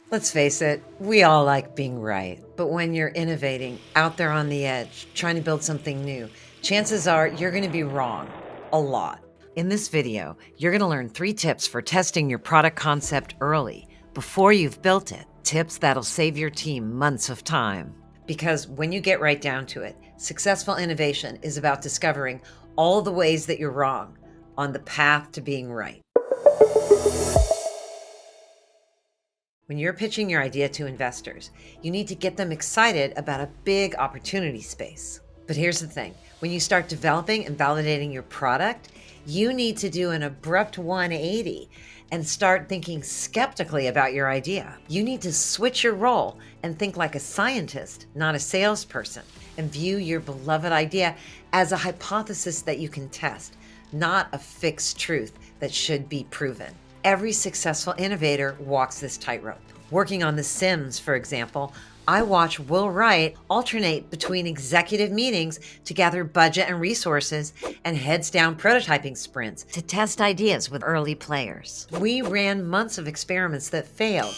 Let's face it, we all like being right. But when you're innovating, out there on the edge, trying to build something new, chances are you're going to be wrong a lot. In this video, you're going to learn 3 tips for testing your product concept early, before you've built it. Tips that'll save your team months of time. Because when you get right down to it, successful innovation is about discovering all the ways that you're wrong on the path to being right. When you're pitching your idea to investors, you need to get them excited about a big opportunity space. But here's the thing, when you start developing and validating your product, you need to do an abrupt 180 and start thinking skeptically about your idea. You need to switch your role and think like a scientist, not a salesperson, and view your beloved idea as a hypothesis that you can test, not a fixed truth that should be proven. Every successful innovator walks this tightrope. Working on The Sims, for example, I watch Will Wright alternate between executive meetings to gather budget and resources and heads down prototyping sprints to test ideas with early players. We ran months of experiments that failed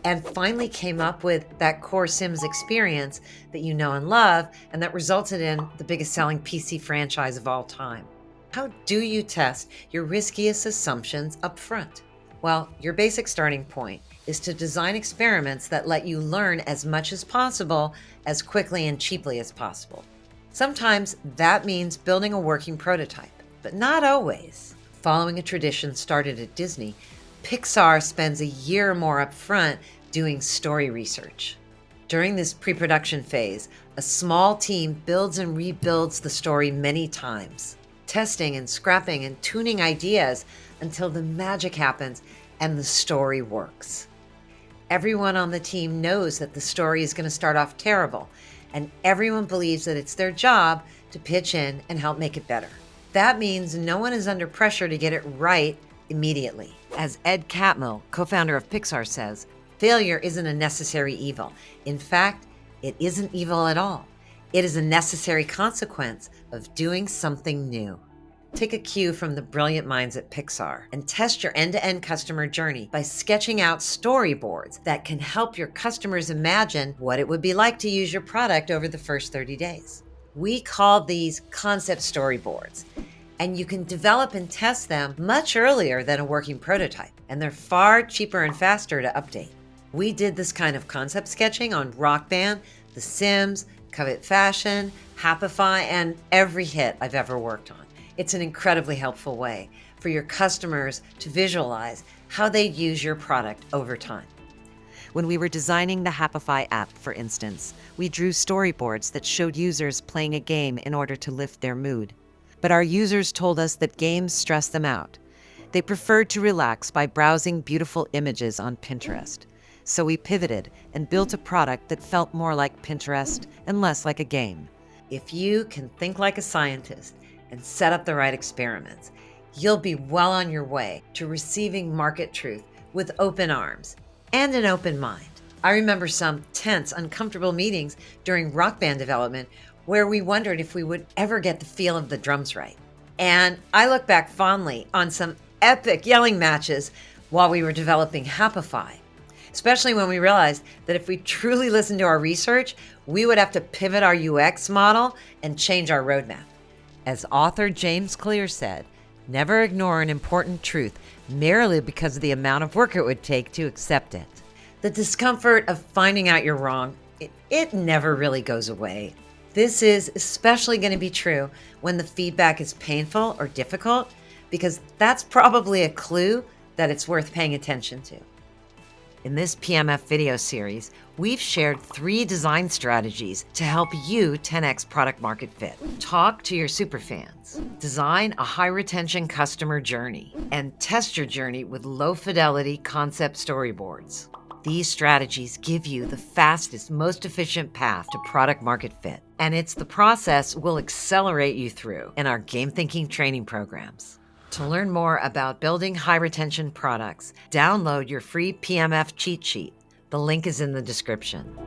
and finally came up with that core Sims experience that you know and love, and that resulted in the biggest selling PC franchise of all time. How do you test your riskiest assumptions up front? Well, your basic starting point is to design experiments that let you learn as much as possible, as quickly and cheaply as possible. Sometimes that means building a working prototype, but not always. Following a tradition started at Disney, Pixar spends a year or more up front doing story research. During this pre-production phase, a small team builds and rebuilds the story many times, testing and scrapping and tuning ideas until the magic happens and the story works. Everyone on the team knows that the story is going to start off terrible, and everyone believes that it's their job to pitch in and help make it better. That means no one is under pressure to get it right immediately. As Ed Catmull, co-founder of Pixar, says, failure isn't a necessary evil. In fact, it isn't evil at all. It is a necessary consequence of doing something new. Take a cue from the brilliant minds at Pixar and test your end-to-end customer journey by sketching out storyboards that can help your customers imagine what it would be like to use your product over the first 30 days. We call these concept storyboards, and you can develop and test them much earlier than a working prototype, and they're far cheaper and faster to update. We did this kind of concept sketching on Rock Band, The Sims, Covet Fashion, Happify, and every hit I've ever worked on. It's an incredibly helpful way for your customers to visualize how they use your product over time. When we were designing the Happify app, for instance, we drew storyboards that showed users playing a game in order to lift their mood. But our users told us that games stress them out. They preferred to relax by browsing beautiful images on Pinterest. So we pivoted and built a product that felt more like Pinterest and less like a game. If you can think like a scientist and set up the right experiments, you'll be well on your way to receiving market truth with open arms and an open mind. I remember some tense, uncomfortable meetings during Rock Band development where we wondered if we would ever get the feel of the drums right. And I look back fondly on some epic yelling matches while we were developing Happify, especially when we realized that if we truly listened to our research, we would have to pivot our UX model and change our roadmap. As author James Clear said, never ignore an important truth merely because of the amount of work it would take to accept it. The discomfort of finding out you're wrong, it never really goes away. This is especially going to be true when the feedback is painful or difficult, because that's probably a clue that it's worth paying attention to. In this PMF video series, we've shared 3 design strategies to help you 10x product market fit. Talk to your superfans, design a high-retention customer journey, and test your journey with low-fidelity concept storyboards. These strategies give you the fastest, most efficient path to product market fit, and it's the process we'll accelerate you through in our game thinking training programs. To learn more about building high-retention products, download your free PMF cheat sheet. The link is in the description.